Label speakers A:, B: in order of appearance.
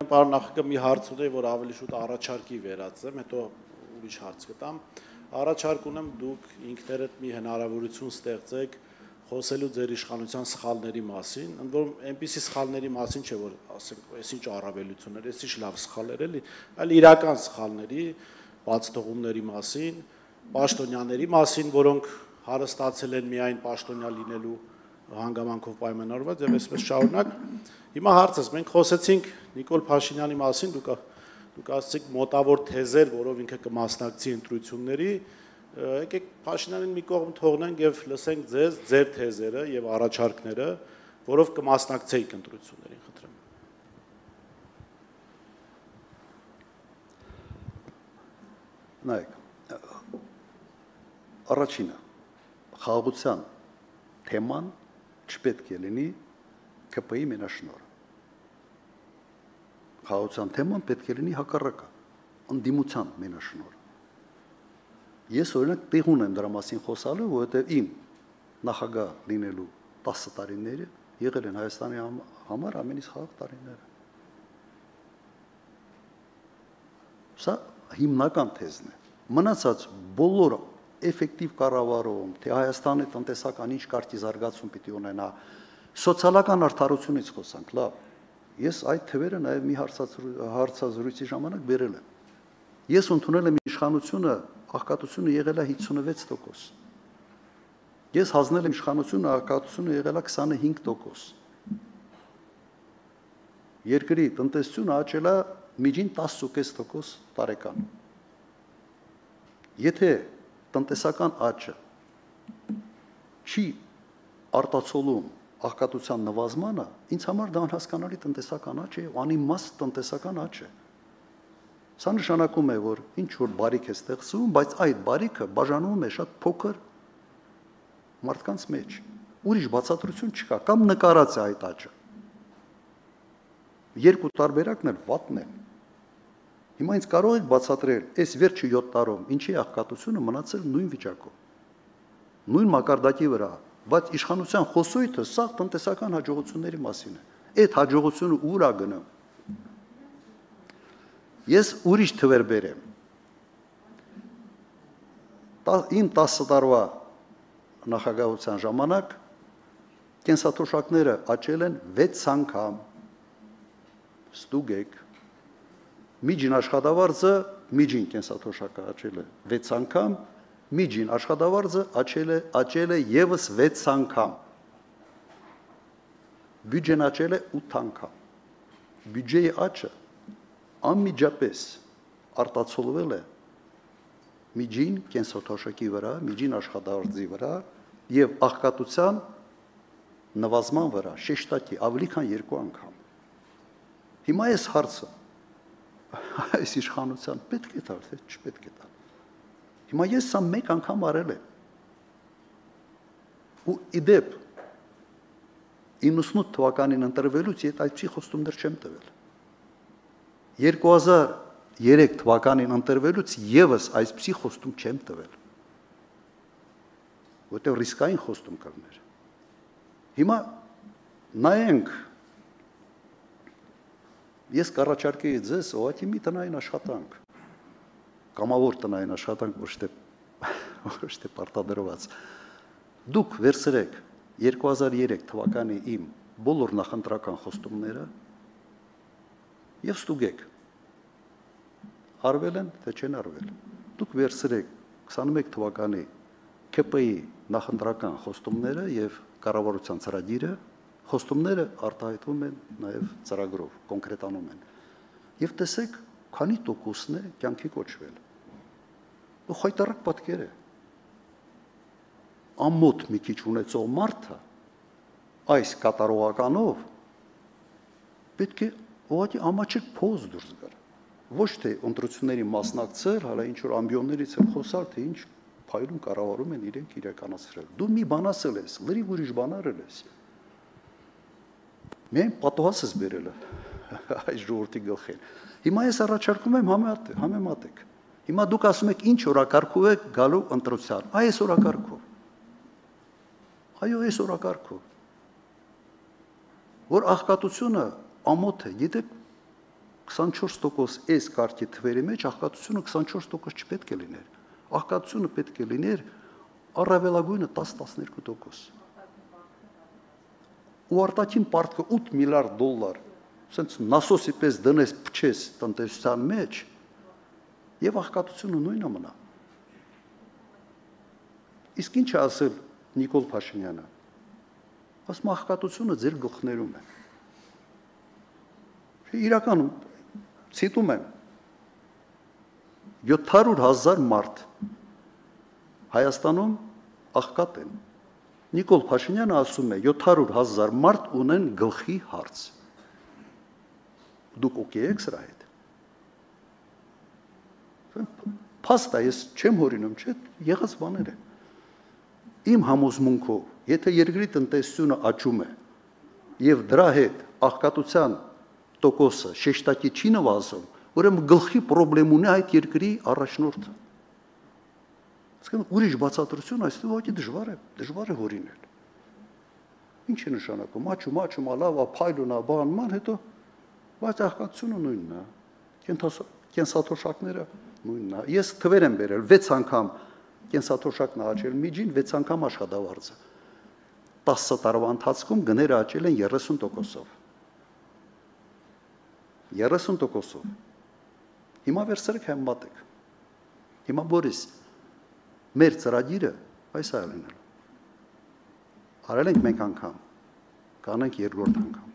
A: Պարոն նախագահ, մի հարց ունեի, որ ավելի շուտ առաջարկի վերածեմ, հետո ուրիշ հարց կտամ։ Առաջարկ ունեմ, դուք ինքներդ մի հնարավորություն ստեղծեք խոսելու ձեր իշխանության սխալների մասին, ընդ որում այնպիսի սխալների մասին չէ, որ ասենք, այսինչ առավելություններ, այսինչ լավ սխալներ էլի, այլ իրական սխալների, բացթողումների մասին, պաշտոնյաների մասին, որոնք հարստացել են միայն պաշտոնյա լինելու հանգամանքով պայմանավորված եւ այսպես շարունակ։ Հիմա հարցս, մենք խոսեցինք Նիկոլ Փաշինյանի մասին, դուք ասացիք մոտավոր թեզեր, որով ինքը կմասնակցի ընտրությունների, եկեք Փաշինյանին մի կողմ թողնենք եւ լսենք ձեզ ձեր թեզերը եւ առաջարկները, որով կմասնակցեիք ընտրություններին, խնդրեմ։
B: Նայեք, առաջինը խաղաղության թեման չպետք է լինի ԿՊ-ի մենաշնորհը։ Խաղաղության թեման պետք է լինի հակառակը, ընդդիմության մենաշնորհը։ Ես օրինակ տեղ ունեմ դրա մասին խոսալու, որովհետև իմ նախագահ լինելու 10 տարիները եղել են Հայաստանի համար ամենից խաղաղ տարիները։ Սա հիմնական թեզն է։ Մնացած բոլոր էֆեկտիվ կառավարում, թե Հայաստանի տնտեսական ինչ կարգի զարգացում պիտի ունենա, սոցիալական արդարությունից խոսանք, լավ։ Ես այդ թվերը նաև մի հարցազրույցի ժամանակ բերել եմ։ Ես ընդունել եմ իշխանությունը, աղքատությունը եղել է 56%։ Ես հանձնել եմ իշխանությունը, աղքատությունը եղել է 25%։ Երկրի տնտեսությունը աճել է միջին 10.5% տարեկան։ Եթե տնտեսական աճը չի արտացոլում աղքատության նվազմանը, ինձ համար դա անհասկանալի տնտեսական աճ է, անիմաստ տնտեսական աճ է։ Սա նշանակում է, որ ինչ որ բարիք է ստեղծվում, բայց այդ բարիքը բաժանվում է շատ փոքր մարդկանց մեջ։ Ուրիշ բացատրություն չկա, կամ նկարած է այդ աճը։ Երկու տարբերակն էլ վատն են։ Հիմա ինձ կարող եք բացատրել, այս վերջի 7 տարում ինչի աղքատությունը մնացել նույն վիճակում, նույն մակարդակի վրա, բայց իշխանության խոսույթը սա տնտեսական հաջողությունների մասին է։ Այդ հաջողությունը ուր է գնում։ Ես ուրիշ թվեր բերեմ։ Իմ 10 տարվա նախագահության ժամանակ կենսաթոշակները աճել են 6 անգամ։ Ստուգեք։ Միջին աշխատավարձը, միջին կենսաթոշակը աճել է 6 անգամ, միջին աշխատավարձը աճել է եւս 6 անգամ։ Բյուջեն աճել է 8 անգամ։ Բյուջեի աճը անմիջապես արտացոլվել է միջին կենսաթոշակի վրա, միջին աշխատավարձի վրա եւ աղքատության նվազման վրա, շեշտակի ավելի քան 2 անգամ։ Հիմա այս հարցը այս իշխանության պետք է տալ, թե չպետք է տալ։ Հիմա ես սա մեկ անգամ արել եմ։ Ու իդեպ 98 թվականին ընտրվելուց ես այդպիսի խոստումներ չեմ տվել։ 2003 թվականին ընտրվելուց եւս այսպիսի խոստում չեմ տվել։ Որտեղ ռիսկային խոստում կլներ։ Հիմա նայենք ես կառաջարկեի ձեզ ուղղակի մի տնային աշխատանք, կամավոր տնային աշխատանք, ոչ թե պարտադրված։ Դուք վերցրեք 2003 թվականի իմ բոլոր նախընտրական խոստումները եւ ստուգեք, արվել են, թե չեն արվել։ Դուք վերցրեք 21 թվականի ԿՊ-ի նախընտրական խոստումները եւ կառավարության ծրագիրը, խոստումները արտահայտվում են նաև ծրագրով, կոնկրետանում են։ Եվ տեսեք, քանի տոկոսն է կյանքի կոչվել։ Ու խայտարակ պատկեր է։ Ամոթ մի քիչ ունեցող մարդը այս կատարողականով պետք է ուղղակի ամաչիկ փոս դուրս գար։ Ոչ թե ընտրությունների մասնակցել, հələ ինչ որ ամբիոններից էլ խոսալ, թե ինչ փայլուն կառավարում են իրենք իրականացրել։ Դու մի բան ասել ես, լրիվ ուրիշ բան արել ես։ Միայն պատոհաս ես բերել այս ժողովրդի գլխին։ Հիմա ես առաջարկում եմ համեմատեք։ Հիմա դուք ասում եք ինչ օրակարգով եք գալու ընտրության։ Այս օրակարգով։ Այո, այս օրակարգով։ Որ աղքատությունը ամոթ է, գիտեք, 24% այս կարգի թվերի մեջ աղքատությունը 24% չպետք է լիներ։ Աղքատությունը պետք է լիներ առավելագույնը 10-12%։ Ու արտաքին պարտքը $8 միլիարդ, ասենց նասոսի պես դնես փչես տնտեսության մեջ, եւ աղքատությունը նույնը մնա։ Իսկ ինչ է ասել Նիկոլ Փաշինյանը։ Ասում աղքատությունը ձեր գլխներում է։ Իրականում ցիտում եմ 700,000 մարդ Հայաստանում աղքատ են։ Նիկոլ Փաշինյանը ասում է 700,000 մարդ ունեն գլխի հարց։ Դուք օքեյ եք սրա հետ։ Փաստա ես չեմ հորինում, չէ՞, եղած բաներ են։ Իմ համոզմունքով, եթե երկրի տնտեսությունը աճում է եւ դրա հետ աղքատության տոկոսը շեշտակի չի նվազում, ուրեմն գլխի խնդրեմ ունի այդ երկրի առաջնորդը։ Իսկական ուրիշ բացատրություն այստեղ ուղղակի դժվար է հորինել։ Ինչ է նշանակում, աճում, լավ, փայլունա, բանման, հետո բայց աղքատությունը նույնն է, կենսաթոշակները նույնն է։ Ես թվեր եմ բերել 6 անգամ կենսաթոշակն աճել միջին, 6 անգամ աշխատավարձը։ 10 տարվա ընթացքում գները աճել են 30%-ով։ 30%-ով։ Հիմա վերցրեք համեմատեք։ Հիմա Բորիս, մեր ծրագիրը այս է լինել։ Արել ենք մենք անգամ, կանենք երկրորդ անգամ։